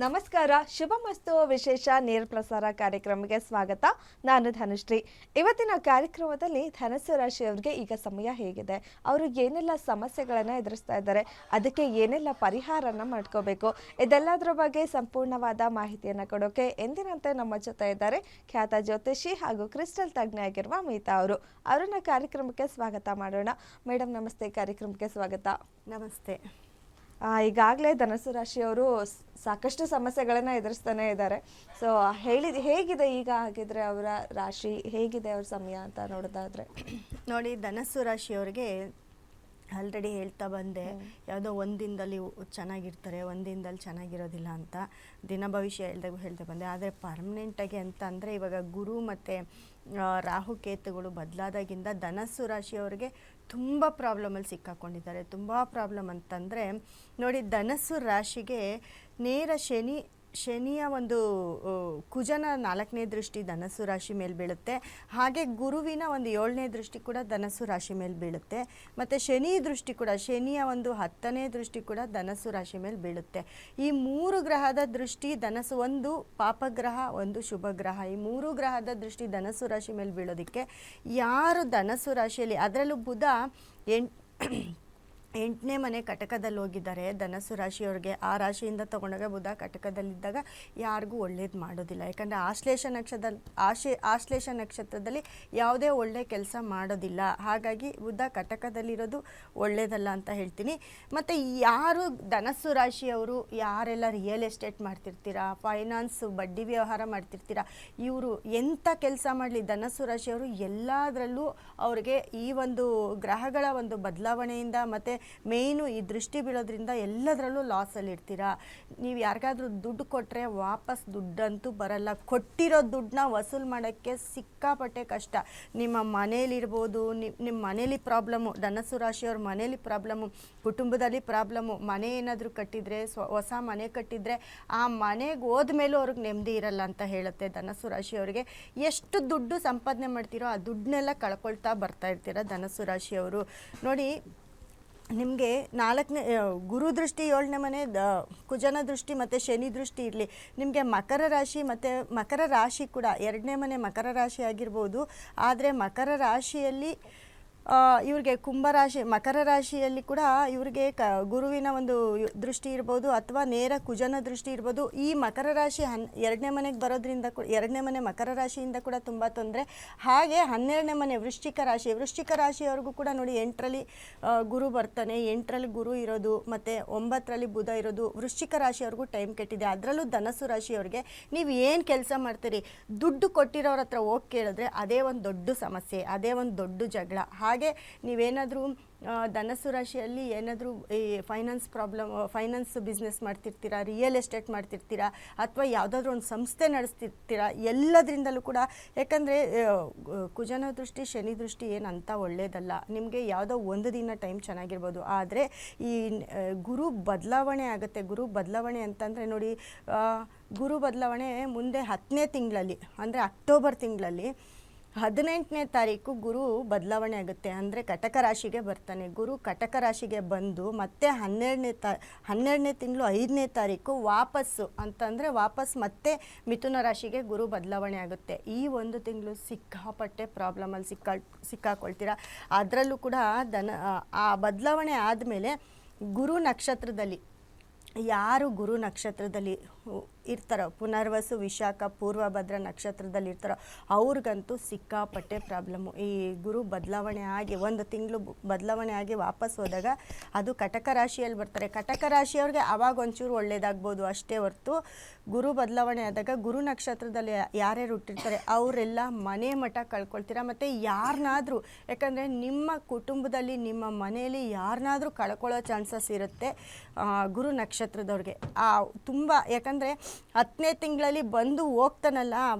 ನಮಸ್ಕಾರ, ಶುಭಮಸ್ತು ವಿಶೇಷ ನೇರ ಪ್ರಸಾರ ಕಾರ್ಯಕ್ರಮಕ್ಕೆ ಸ್ವಾಗತ. ನಾನು ಧನುಶ್ರೀ. ಇವತ್ತಿನ ಕಾರ್ಯಕ್ರಮದಲ್ಲಿ ಧನಸ್ಸು ರಾಶಿಯವರಿಗೆ ಈಗ ಸಮಯ ಹೇಗಿದೆ, ಅವರು ಏನೆಲ್ಲ ಸಮಸ್ಯೆಗಳನ್ನು ಎದುರಿಸ್ತಾ ಇದ್ದಾರೆ, ಅದಕ್ಕೆ ಏನೆಲ್ಲ ಪರಿಹಾರನ ಮಾಡ್ಕೋಬೇಕು, ಇದೆಲ್ಲದರ ಬಗ್ಗೆ ಸಂಪೂರ್ಣವಾದ ಮಾಹಿತಿಯನ್ನು ಕೊಡೋಕೆ ಎಂದಿನಂತೆ ನಮ್ಮ ಜೊತೆ ಇದ್ದಾರೆ ಖ್ಯಾತ ಜ್ಯೋತಿಷಿ ಹಾಗೂ ಕ್ರಿಸ್ಟಲ್ ತಜ್ಞ ಆಗಿರುವ ಮೀತಾ ಅವರು. ಅವರನ್ನ ಕಾರ್ಯಕ್ರಮಕ್ಕೆ ಸ್ವಾಗತ ಮಾಡೋಣ. ಮೇಡಮ್ ನಮಸ್ತೆ, ಕಾರ್ಯಕ್ರಮಕ್ಕೆ ಸ್ವಾಗತ. ನಮಸ್ತೆ. ಈಗಾಗಲೇ ಧನಸ್ಸು ರಾಶಿಯವರು ಸಾಕಷ್ಟು ಸಮಸ್ಯೆಗಳನ್ನು ಎದುರಿಸ್ತಾನೆ ಇದ್ದಾರೆ. ಸೊ ಹೇಗಿದೆ ಈಗ ಆಗಿದ್ರೆ ಅವರ ರಾಶಿ ಹೇಗಿದೆ, ಅವ್ರ ಸಮಯ ಅಂತ ನೋಡೋದಾದ್ರೆ? ನೋಡಿ, ಧನಸ್ಸು ರಾಶಿಯವರಿಗೆ ಆಲ್ರೆಡಿ ಹೇಳ್ತಾ ಬಂದೆ, ಯಾವುದೋ ಒಂದಿನದಲ್ಲಿ ಚೆನ್ನಾಗಿರ್ತಾರೆ, ಒಂದಿನದಲ್ಲಿ ಚೆನ್ನಾಗಿರೋದಿಲ್ಲ ಅಂತ ದಿನ ಭವಿಷ್ಯ ಹೇಳ್ತಾ ಬಂದೆ. ಆದರೆ ಪರ್ಮನೆಂಟಾಗಿ ಅಂತ ಅಂದರೆ ಇವಾಗ ಗುರು ಮತ್ತು ರಾಹುಕೇತುಗಳು ಬದಲಾದಾಗಿಂದ ಧನಸ್ಸು ರಾಶಿಯವರಿಗೆ ತುಂಬ ಪ್ರಾಬ್ಲಮಲ್ಲಿ ಸಿಕ್ಕಾಕೊಂಡಿದ್ದಾರೆ. ತುಂಬ ಪ್ರಾಬ್ಲಮ್ ಅಂತಂದರೆ ನೋಡಿ, ಧನಸ್ಸು ರಾಶಿಗೆ ನೇರ ಶನಿಯ ಒಂದು ಕುಜನ 4ನೇ ದೃಷ್ಟಿ ಧನಸ್ಸು ರಾಶಿ ಮೇಲೆ ಬೀಳುತ್ತೆ. ಹಾಗೆ ಗುರುವಿನ ಒಂದು 7ನೇ ದೃಷ್ಟಿ ಕೂಡ ಧನಸ್ಸು ರಾಶಿ ಮೇಲೆ ಬೀಳುತ್ತೆ. ಮತ್ತು ಶನಿ ದೃಷ್ಟಿ ಕೂಡ, ಶನಿಯ ಒಂದು 10ನೇ ದೃಷ್ಟಿ ಕೂಡ ಧನಸ್ಸು ರಾಶಿ ಮೇಲೆ ಬೀಳುತ್ತೆ. ಈ 3 ಗ್ರಹದ ದೃಷ್ಟಿ ಧನಸ್ಸು, ಒಂದು ಪಾಪಗ್ರಹ, ಒಂದು ಶುಭ ಗ್ರಹ, ಈ 3 ಗ್ರಹದ ದೃಷ್ಟಿ ಧನಸ್ಸು ರಾಶಿ ಮೇಲೆ ಬೀಳೋದಕ್ಕೆ ಯಾರು ಧನಸ್ಸು ರಾಶಿಯಲ್ಲಿ, ಅದರಲ್ಲೂ ಬುಧ 8ನೇ ಮನೆ ಕಟಕದಲ್ಲಿ ಹೋಗಿದ್ದಾರೆ ಧನಸ್ಸು ರಾಶಿಯವ್ರಿಗೆ. ಆ ರಾಶಿಯಿಂದ ತಗೊಂಡಾಗ ಬುಧ ಕಟಕದಲ್ಲಿದ್ದಾಗ ಯಾರಿಗೂ ಒಳ್ಳೇದು ಮಾಡೋದಿಲ್ಲ. ಯಾಕಂದರೆ ಆಶ್ಲೇಷ ನಕ್ಷತ್ರದಲ್ಲಿ ಯಾವುದೇ ಒಳ್ಳೆಯ ಕೆಲಸ ಮಾಡೋದಿಲ್ಲ. ಹಾಗಾಗಿ ಬುಧ ಕಟಕದಲ್ಲಿರೋದು ಒಳ್ಳೆಯದಲ್ಲ ಅಂತ ಹೇಳ್ತೀನಿ. ಮತ್ತು ಯಾರು ಧನಸ್ಸು ರಾಶಿಯವರು ಯಾರೆಲ್ಲ ರಿಯಲ್ ಎಸ್ಟೇಟ್ ಮಾಡ್ತಿರ್ತೀರಾ, ಫೈನಾನ್ಸು, ಬಡ್ಡಿ ವ್ಯವಹಾರ ಮಾಡ್ತಿರ್ತೀರಾ, ಇವರು ಎಂಥ ಕೆಲಸ ಮಾಡಲಿ ಧನಸ್ಸು ರಾಶಿಯವರು ಎಲ್ಲದರಲ್ಲೂ ಅವ್ರಿಗೆ ಈ ಒಂದು ಗ್ರಹಗಳ ಒಂದು ಬದಲಾವಣೆಯಿಂದ ಮತ್ತು ಮೇಯ್ನು ಈ ದೃಷ್ಟಿ ಬೀಳೋದ್ರಿಂದ ಎಲ್ಲದರಲ್ಲೂ ಲಾಸಲ್ಲಿ ಇರ್ತೀರಾ. ನೀವು ಯಾರಿಗಾದ್ರೂ ದುಡ್ಡು ಕೊಟ್ಟರೆ ವಾಪಸ್ ದುಡ್ಡಂತೂ ಬರಲ್ಲ. ಕೊಟ್ಟಿರೋ ದುಡ್ಡನ್ನ ವಸೂಲು ಮಾಡೋಕ್ಕೆ ಸಿಕ್ಕಾಪಟ್ಟೆ ಕಷ್ಟ. ನಿಮ್ಮ ಮನೇಲಿರ್ಬೋದು, ನಿಮ್ಮ ಮನೇಲಿ ಪ್ರಾಬ್ಲಮ್ಮು, ಧನಸ್ಸು ರಾಶಿಯವ್ರ ಮನೇಲಿ ಪ್ರಾಬ್ಲಮ್ಮು, ಕುಟುಂಬದಲ್ಲಿ ಪ್ರಾಬ್ಲಮ್ಮು. ಮನೆ ಏನಾದರೂ ಕಟ್ಟಿದರೆ, ಹೊಸ ಮನೆ ಕಟ್ಟಿದರೆ ಆ ಮನೆಗೆ ಹೋದ್ಮೇಲೂ ಅವ್ರಿಗೆ ನೆಮ್ಮದಿ ಇರಲ್ಲ ಅಂತ ಹೇಳುತ್ತೆ ಧನಸ್ಸು ರಾಶಿಯವರಿಗೆ. ಎಷ್ಟು ದುಡ್ಡು ಸಂಪಾದನೆ ಮಾಡ್ತೀರೋ ಆ ದುಡ್ಡನ್ನೆಲ್ಲ ಕಳ್ಕೊಳ್ತಾ ಬರ್ತಾ ಇರ್ತೀರ ಧನಸ್ಸು ರಾಶಿಯವರು. ನೋಡಿ, ನಿಮಗೆ 4ನೇ ಗುರು ದೃಷ್ಟಿ 7ನೇ ಮನೆ, ಕುಜನ ದೃಷ್ಟಿ ಮತ್ತು ಶನಿ ದೃಷ್ಟಿ ಇರಲಿ. ನಿಮಗೆ ಮಕರ ರಾಶಿ ಮತ್ತು ಮಕರ ರಾಶಿ ಕೂಡ 2ನೇ ಮನೆ ಮಕರ ರಾಶಿ ಆಗಿರ್ಬೋದು. ಆದರೆ ಮಕರ ರಾಶಿಯಲ್ಲಿ ಇವ್ರಿಗೆ ಕುಂಭರಾಶಿ, ಮಕರ ರಾಶಿಯಲ್ಲಿ ಕೂಡ ಇವ್ರಿಗೆ ಗುರುವಿನ ಒಂದು ದೃಷ್ಟಿ ಇರ್ಬೋದು ಅಥವಾ ನೇರ ಕುಜನ ದೃಷ್ಟಿ ಇರ್ಬೋದು. ಈ ಮಕರ ರಾಶಿ 2ನೇ ಮನೆಗೆ ಬರೋದ್ರಿಂದ 2ನೇ ಮನೆ ಮಕರ ರಾಶಿಯಿಂದ ಕೂಡ ತುಂಬ ತೊಂದರೆ. ಹಾಗೆ 12ನೇ ಮನೆ ವೃಶ್ಚಿಕ ರಾಶಿಯವ್ರಿಗೂ ಕೂಡ ನೋಡಿ 8ರಲ್ಲಿ ಗುರು ಬರ್ತಾನೆ, 8ರಲ್ಲಿ ಗುರು ಇರೋದು ಮತ್ತು 9ರಲ್ಲಿ ಬುಧ ಇರೋದು. ವೃಶ್ಚಿಕ ರಾಶಿಯವ್ರಿಗೂ ಟೈಮ್ ಕೆಟ್ಟಿದೆ. ಅದರಲ್ಲೂ ಧನಸ್ಸು ರಾಶಿಯವ್ರಿಗೆ ನೀವು ಏನು ಕೆಲಸ ಮಾಡ್ತೀರಿ, ದುಡ್ಡು ಕೊಟ್ಟಿರೋರ ಹತ್ರ ಹೋಗಿ ಕೇಳಿದ್ರೆ ಅದೇ ಒಂದು ದೊಡ್ಡ ಸಮಸ್ಯೆ, ಅದೇ ಒಂದು ದೊಡ್ಡ ಜಗಳ. ಹಾಗೆ ನೀವೇನಾದರೂ ಧನಸ್ಸು ರಾಶಿಯಲ್ಲಿ ಏನಾದರೂ ಈ ಫೈನಾನ್ಸ್ ಬಿಸ್ನೆಸ್ ಮಾಡ್ತಿರ್ತೀರಾ, ರಿಯಲ್ ಎಸ್ಟೇಟ್ ಮಾಡ್ತಿರ್ತೀರಾ, ಅಥವಾ ಯಾವುದಾದ್ರೂ ಒಂದು ಸಂಸ್ಥೆ ನಡೆಸ್ತಿರ್ತೀರಾ, ಎಲ್ಲದರಿಂದಲೂ ಕೂಡ. ಯಾಕಂದರೆ ಕುಜನ ದೃಷ್ಟಿ ಶನಿ ದೃಷ್ಟಿ ಏನಂತ ಒಳ್ಳೆಯದಲ್ಲ. ನಿಮಗೆ ಯಾವುದೋ ಒಂದು ದಿನ ಟೈಮ್ ಚೆನ್ನಾಗಿರ್ಬೋದು, ಆದರೆ ಈ ಗುರು ಬದಲಾವಣೆ ಆಗುತ್ತೆ. ಗುರು ಬದಲಾವಣೆ ಅಂತಂದರೆ ನೋಡಿ, ಗುರು ಬದಲಾವಣೆ ಮುಂದೆ 10ನೇ ತಿಂಗಳಲ್ಲಿ ಅಂದರೆ ಅಕ್ಟೋಬರ್ ತಿಂಗಳಲ್ಲಿ 18ನೇ ತಾರೀಕು ಗುರು ಬದಲಾವಣೆ ಆಗುತ್ತೆ. ಅಂದರೆ ಕಟಕ ರಾಶಿಗೆ ಬರ್ತಾನೆ. ಗುರು ಕಟಕ ರಾಶಿಗೆ ಬಂದು ಮತ್ತೆ 12ನೇ ತಿಂಗಳು 5ನೇ ತಾರೀಕು ವಾಪಸ್ ಮತ್ತೆ ಮಿಥುನ ರಾಶಿಗೆ ಗುರು ಬದಲಾವಣೆ ಆಗುತ್ತೆ. ಈ ಒಂದು ತಿಂಗಳು ಸಿಕ್ಕಾಪಟ್ಟೆ ಪ್ರಾಬ್ಲಮಲ್ಲಿ ಸಿಕ್ಕಾಕೊಳ್ತೀರಾ. ಅದರಲ್ಲೂ ಕೂಡ ಆ ಬದಲಾವಣೆ ಆದಮೇಲೆ ಗುರು ನಕ್ಷತ್ರದಲ್ಲಿ ಯಾರು ಗುರು ನಕ್ಷತ್ರದಲ್ಲಿ ಇರ್ತಾರೋ, ಪುನರ್ವಸು, ವಿಶಾಖ, ಪೂರ್ವಭದ್ರ ನಕ್ಷತ್ರದಲ್ಲಿ ಇರ್ತಾರೋ ಅವ್ರಿಗಂತೂ ಸಿಕ್ಕಾಪಟ್ಟೆ ಪ್ರಾಬ್ಲಮ್ಮು. ಈ ಗುರು ಬದಲಾವಣೆ ಆಗಿ 1 ತಿಂಗಳು ಬದಲಾವಣೆ ಆಗಿ ವಾಪಸ್ ಹೋದಾಗ ಅದು ಕಟಕ ರಾಶಿಯಲ್ಲಿ ಬರ್ತಾರೆ. ಕಟಕ ರಾಶಿಯವ್ರಿಗೆ ಆವಾಗ ಒಂಚೂರು ಒಳ್ಳೇದಾಗ್ಬೋದು ಅಷ್ಟೇ ಹೊರತು, ಗುರು ಬದಲಾವಣೆ ಆದಾಗ ಗುರು ನಕ್ಷತ್ರದಲ್ಲಿ ಯಾರ್ಯಾರು ಹುಟ್ಟಿರ್ತಾರೆ ಅವರೆಲ್ಲ ಮನೆ ಮಠ ಕಳ್ಕೊಳ್ತೀರಾ. ಮತ್ತು ಯಾರನ್ನಾದರೂ, ಯಾಕಂದರೆ ನಿಮ್ಮ ಕುಟುಂಬದಲ್ಲಿ ನಿಮ್ಮ ಮನೆಯಲ್ಲಿ ಯಾರನ್ನಾದರೂ ಕಳ್ಕೊಳ್ಳೋ ಚಾನ್ಸಸ್ ಇರುತ್ತೆ ಗುರು ನಕ್ಷತ್ರದವ್ರಿಗೆ. ತುಂಬ, ಯಾಕಂದರೆ 10ನೇ ತಿಂಗಳಲ್ಲಿ ಬಂದು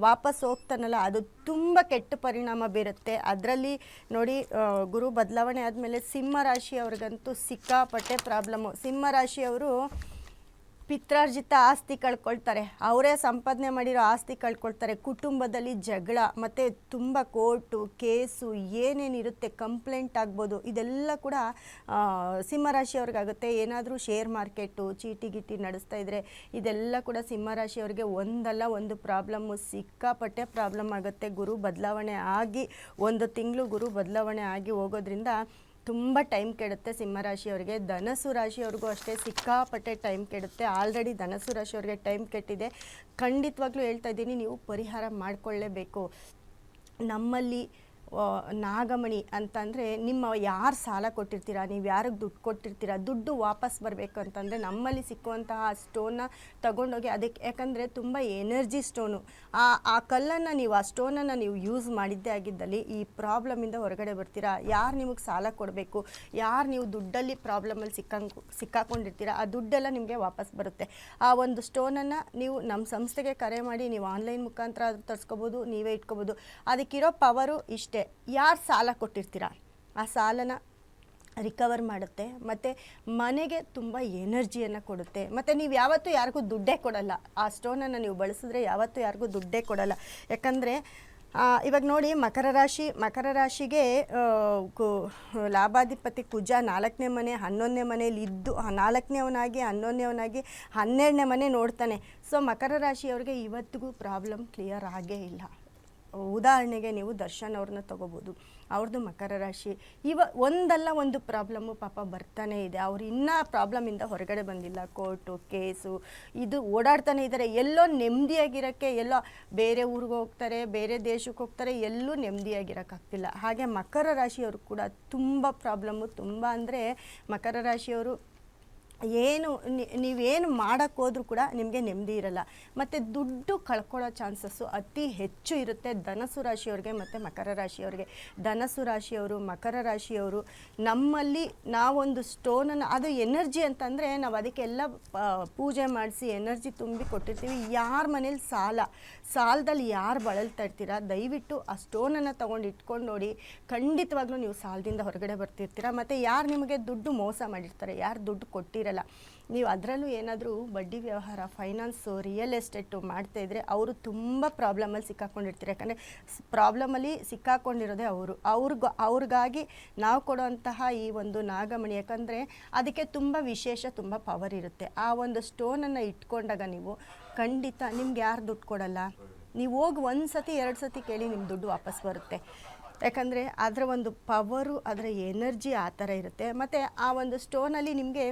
ವಾಪಸ್ ಹೋಗ್ತಾನಲ್ಲ, ಅದು ತುಂಬ ಕೆಟ್ಟ ಪರಿಣಾಮ ಬೀರುತ್ತೆ. ಅದರಲ್ಲಿ ನೋಡಿ, ಗುರು ಬದಲಾವಣೆ ಆದಮೇಲೆ ಸಿಂಹ ರಾಶಿಯವ್ರಿಗಂತೂ ಸಿಕ್ಕಾಪಟ್ಟೆ ಪ್ರಾಬ್ಲಮ್ಮು. ಸಿಂಹ ರಾಶಿಯವರು ಪಿತ್ರಾರ್ಜಿತ ಆಸ್ತಿ ಕಳ್ಕೊಳ್ತಾರೆ, ಅವರೇ ಸಂಪಾದನೆ ಮಾಡಿರೋ ಆಸ್ತಿ ಕಳ್ಕೊಳ್ತಾರೆ, ಕುಟುಂಬದಲ್ಲಿ ಜಗಳ, ಮತ್ತು ತುಂಬ ಕೋರ್ಟು ಕೇಸು ಏನೇನಿರುತ್ತೆ, ಕಂಪ್ಲೇಂಟ್ ಆಗ್ಬೋದು, ಇದೆಲ್ಲ ಕೂಡ ಸಿಂಹರಾಶಿಯವ್ರಿಗಾಗುತ್ತೆ. ಏನಾದರೂ ಶೇರ್ ಮಾರ್ಕೆಟು ಚೀಟಿ ಗಿಟಿ ನಡೆಸ್ತಾ ಇದ್ದರೆ ಇದೆಲ್ಲ ಕೂಡ ಸಿಂಹರಾಶಿಯವ್ರಿಗೆ ಒಂದಲ್ಲ ಒಂದು ಪ್ರಾಬ್ಲಮ್ಮು, ಸಿಕ್ಕಾಪಟ್ಟೆ ಪ್ರಾಬ್ಲಮ್ ಆಗುತ್ತೆ. ಗುರು ಬದಲಾವಣೆ ಆಗಿ 1 ತಿಂಗಳು ಗುರು ಬದಲಾವಣೆ ಆಗಿ ಹೋಗೋದ್ರಿಂದ ತುಂಬ ಟೈಮ್ ಕೆಡುತ್ತೆ ಸಿಂಹರಾಶಿಯವರಿಗೆ. ಧನಸ್ಸು ರಾಶಿಯವ್ರಿಗೂ ಅಷ್ಟೇ ಸಿಕ್ಕಾಪಟ್ಟೆ ಟೈಮ್ ಕೆಡುತ್ತೆ. ಆಲ್ರೆಡಿ ಧನಸ್ಸು ರಾಶಿಯವ್ರಿಗೆ ಟೈಮ್ ಕೆಟ್ಟಿದೆ. ಖಂಡಿತವಾಗ್ಲೂ ಹೇಳ್ತಾ ಇದ್ದೀನಿ, ನೀವು ಪರಿಹಾರ ಮಾಡಿಕೊಳ್ಳೇಬೇಕು. ನಮ್ಮಲ್ಲಿ ನಾಗಮಣಿ ಅಂತಂದರೆ ನಿಮ್ಮ ಯಾರು ಸಾಲ ಕೊಟ್ಟಿರ್ತೀರಾ, ನೀವು ಯಾರಿಗೆ ದುಡ್ಡು ಕೊಟ್ಟಿರ್ತೀರಾ, ದುಡ್ಡು ವಾಪಸ್ ಬರಬೇಕು ಅಂತಂದರೆ ನಮ್ಮಲ್ಲಿ ಸಿಕ್ಕುವಂತಹ ಸ್ಟೋನ್ನ ತಗೊಂಡೋಗಿ ಅದಕ್ಕೆ, ಯಾಕಂದರೆ ತುಂಬ ಎನರ್ಜಿ ಸ್ಟೋನು, ಆ ಕಲ್ಲನ್ನು ನೀವು ಆ ಸ್ಟೋನನ್ನು ನೀವು ಯೂಸ್ ಮಾಡಿದ್ದೇ ಆಗಿದ್ದಲ್ಲಿ ಈ ಪ್ರಾಬ್ಲಮಿಂದ ಹೊರಗಡೆ ಬರ್ತೀರಾ. ಯಾರು ನಿಮಗೆ ಸಾಲ ಕೊಡಬೇಕು, ಯಾರು ನೀವು ದುಡ್ಡಲ್ಲಿ ಪ್ರಾಬ್ಲಮಲ್ಲಿ ಸಿಕ್ಕಾಕೊಂಡಿರ್ತೀರಾ, ಆ ದುಡ್ಡೆಲ್ಲ ನಿಮಗೆ ವಾಪಸ್ ಬರುತ್ತೆ. ಆ ಒಂದು ಸ್ಟೋನನ್ನು ನೀವು ನಮ್ಮ ಸಂಸ್ಥೆಗೆ ಕರೆ ಮಾಡಿ ನೀವು ಆನ್ಲೈನ್ ಮುಖಾಂತರ ಆದರೂ ತರಿಸ್ಕೋಬೋದು, ನೀವೇ ಇಟ್ಕೋಬೋದು. ಅದಕ್ಕಿರೋ ಪವರು ಇಷ್ಟೇ, ಯಾರು ಸಾಲ ಕೊಟ್ಟಿರ್ತೀರ ಆ ಸಾಲನ ರಿಕವರ್ ಮಾಡುತ್ತೆ, ಮತ್ತು ಮನೆಗೆ ತುಂಬ ಎನರ್ಜಿಯನ್ನು ಕೊಡುತ್ತೆ. ಮತ್ತು ನೀವು ಯಾವತ್ತೂ ಯಾರಿಗೂ ದುಡ್ಡೇ ಕೊಡಲ್ಲ, ಆ ಸ್ಟೋನನ್ನು ನೀವು ಬಳಸಿದ್ರೆ ಯಾವತ್ತೂ ಯಾರಿಗೂ ದುಡ್ಡೇ ಕೊಡಲ್ಲ. ಯಾಕಂದರೆ ಇವಾಗ ನೋಡಿ, ಮಕರ ರಾಶಿಗೆ ಲಾಭಾಧಿಪತಿ ಕುಜ 4ನೇ ಮನೆ 11ನೇ ಮನೆಯಲ್ಲಿ ಇದ್ದು 4ನೇವನಾಗಿ 11ನೇವನಾಗಿ 12ನೇ ಮನೆ ನೋಡ್ತಾನೆ. ಸೊ ಮಕರ ರಾಶಿಯವ್ರಿಗೆ ಇವತ್ತಿಗೂ ಪ್ರಾಬ್ಲಮ್ ಕ್ಲಿಯರ್ ಆಗೇ ಇಲ್ಲ. ಉದಾಹರಣೆಗೆ ನೀವು ದರ್ಶನ್ ಅವ್ರನ್ನ ತಗೋಬೋದು, ಅವ್ರದ್ದು ಮಕರ ರಾಶಿ. ಒಂದಲ್ಲ ಒಂದು ಪ್ರಾಬ್ಲಮ್ಮು ಪಾಪ ಬರ್ತಾನೆ ಇದೆ. ಅವ್ರು ಇನ್ನೂ ಪ್ರಾಬ್ಲಮಿಂದ ಹೊರಗಡೆ ಬಂದಿಲ್ಲ. ಕೋರ್ಟು ಕೇಸು ಇದು ಓಡಾಡ್ತಾನೆ ಇದ್ದಾರೆ. ಎಲ್ಲೋ ನೆಮ್ಮದಿಯಾಗಿರೋಕ್ಕೆ, ಎಲ್ಲೋ ಬೇರೆ ಊರಿಗೆ ಹೋಗ್ತಾರೆ, ಬೇರೆ ದೇಶಕ್ಕೆ ಹೋಗ್ತಾರೆ, ಎಲ್ಲೂ ನೆಮ್ಮದಿಯಾಗಿರೋಕ್ಕಾಗ್ತಿಲ್ಲ. ಹಾಗೆ ಮಕರ ರಾಶಿಯವರು ಕೂಡ ತುಂಬ ಪ್ರಾಬ್ಲಮ್ಮು. ತುಂಬ ಅಂದರೆ ಮಕರ ರಾಶಿಯವರು ನೀವೇನು ಮಾಡೋಕ್ಕೆ ಹೋದ್ರೂ ಕೂಡ ನಿಮಗೆ ನೆಮ್ಮದಿ ಇರಲ್ಲ, ಮತ್ತು ದುಡ್ಡು ಕಳ್ಕೊಳ್ಳೋ ಚಾನ್ಸಸ್ಸು ಅತಿ ಹೆಚ್ಚು ಇರುತ್ತೆ ಧನಸ್ಸು ರಾಶಿಯವ್ರಿಗೆ ಮತ್ತು ಮಕರ ರಾಶಿಯವ್ರಿಗೆ. ಧನಸ್ಸು ರಾಶಿಯವರು, ಮಕರ ರಾಶಿಯವರು, ನಮ್ಮಲ್ಲಿ ನಾವೊಂದು ಸ್ಟೋನನ್ನು, ಅದು ಎನರ್ಜಿ ಅಂತಂದರೆ ನಾವು ಅದಕ್ಕೆಲ್ಲ ಪೂಜೆ ಮಾಡಿಸಿ ಎನರ್ಜಿ ತುಂಬಿ ಕೊಟ್ಟಿರ್ತೀವಿ. ಯಾರ ಮನೇಲಿ ಸಾಲದಲ್ಲಿ ಯಾರು ಬಳಲ್ತಾ ಇರ್ತೀರ, ದಯವಿಟ್ಟು ಆ ಸ್ಟೋನನ್ನು ತೊಗೊಂಡು ಇಟ್ಕೊಂಡು ನೋಡಿ, ಖಂಡಿತವಾಗ್ಲೂ ನೀವು ಸಾಲದಿಂದ ಹೊರಗಡೆ ಬರ್ತಿರ್ತೀರ. ಮತ್ತು ಯಾರು ನಿಮಗೆ ದುಡ್ಡು ಮೋಸ ಮಾಡಿರ್ತಾರೆ, ಯಾರು ದುಡ್ಡು ಕೊಟ್ಟಿರಲ್ಲ, ನೀವು ಅದರಲ್ಲೂ ಏನಾದರೂ ಬಡ್ಡಿ ವ್ಯವಹಾರ, ಫೈನಾನ್ಸು, ರಿಯಲ್ ಎಸ್ಟೇಟು ಮಾಡ್ತಾಯಿದ್ರೆ ಅವರು ತುಂಬ ಪ್ರಾಬ್ಲಮಲ್ಲಿ ಸಿಕ್ಕಾಕೊಂಡಿರ್ತಾರೆ. ಯಾಕಂದರೆ ಪ್ರಾಬ್ಲಮಲ್ಲಿ ಸಿಕ್ಕಾಕೊಂಡಿರೋದೇ ಅವ್ರಿಗಾಗಿ ನಾವು ಕೊಡುವಂತಹ ಈ ಒಂದು ನಾಗಮಣಿ, ಯಾಕಂದರೆ ಅದಕ್ಕೆ ತುಂಬ ವಿಶೇಷ, ತುಂಬ ಪವರ್ ಇರುತ್ತೆ. ಆ ಒಂದು ಸ್ಟೋನನ್ನು ಇಟ್ಕೊಂಡಾಗ ನೀವು ಖಂಡಿತ ನಿಮ್ಗೆ ಯಾರು ದುಡ್ಡು ಕೊಡಲ್ಲ. ನೀವು ಹೋಗಿ 1 ಸತಿ 2 ಸತಿ ಕೇಳಿ ನಿಮ್ಮ ದುಡ್ಡು ವಾಪಸ್ ಬರುತ್ತೆ. ಯಾಕಂದರೆ ಅದರ ಒಂದು ಪವರು, ಅದರ ಎನರ್ಜಿ ಆ ಥರ ಇರುತ್ತೆ. ಮತ್ತು ಆ ಒಂದು ಸ್ಟೋನಲ್ಲಿ ನಿಮಗೆ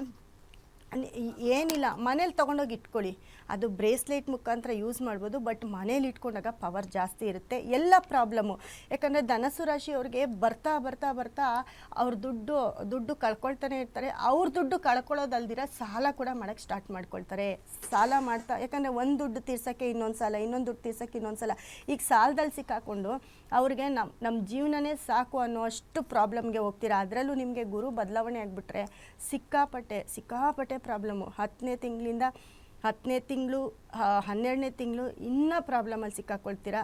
ಏನಿಲ್ಲ, ಮನೇಲಿ ತೊಗೊಂಡೋಗಿ ಇಟ್ಕೊಳ್ಳಿ. ಅದು ಬ್ರೇಸ್ಲೆಟ್ ಮುಖಾಂತರ ಯೂಸ್ ಮಾಡ್ಬೋದು, ಬಟ್ ಮನೇಲಿ ಇಟ್ಕೊಂಡಾಗ ಪವರ್ ಜಾಸ್ತಿ ಇರುತ್ತೆ. ಎಲ್ಲ ಪ್ರಾಬ್ಲಮ್ಮು, ಯಾಕಂದರೆ ಧನಸ್ಸು ರಾಶಿಯವ್ರಿಗೆ ಬರ್ತಾ ಬರ್ತಾ ಬರ್ತಾ ಅವ್ರ ದುಡ್ಡು ಕಳ್ಕೊಳ್ತಾನೆ ಇರ್ತಾರೆ. ಅವ್ರ ದುಡ್ಡು ಕಳ್ಕೊಳ್ಳೋದಲ್ದಿರ ಸಾಲ ಕೂಡ ಮಾಡೋಕ್ಕೆ ಸ್ಟಾರ್ಟ್ ಮಾಡ್ಕೊಳ್ತಾರೆ. ಸಾಲ ಮಾಡ್ತಾ, ಯಾಕಂದರೆ ಒಂದು ದುಡ್ಡು ತೀರ್ಸೋಕ್ಕೆ ಇನ್ನೊಂದು ಸಾಲ, ಇನ್ನೊಂದು ದುಡ್ಡು ತೀರ್ಸೋಕ್ಕೆ ಇನ್ನೊಂದು ಸಾಲ, ಈಗ ಸಾಲದಲ್ಲಿ ಸಿಕ್ಕಾಕೊಂಡು ಅವ್ರಿಗೆ ನಮ್ಮ ಜೀವನನೇ ಸಾಕು ಅನ್ನೋ ಅಷ್ಟು ಪ್ರಾಬ್ಲಮ್ಗೆ ಹೋಗ್ತೀರಾ. ಅದರಲ್ಲೂ ನಿಮಗೆ ಗುರು ಬದಲಾವಣೆ ಆಗಿಬಿಟ್ರೆ ಸಿಕ್ಕಾಪಟ್ಟೆ ಪ್ರಾಬ್ಲಮ್ಮು. 10ನೇ ತಿಂಗಳು 12ನೇ ತಿಂಗಳು ಇನ್ನೂ ಪ್ರಾಬ್ಲಮಲ್ಲಿ ಸಿಕ್ಕಾಕೊಳ್ತೀರಾ.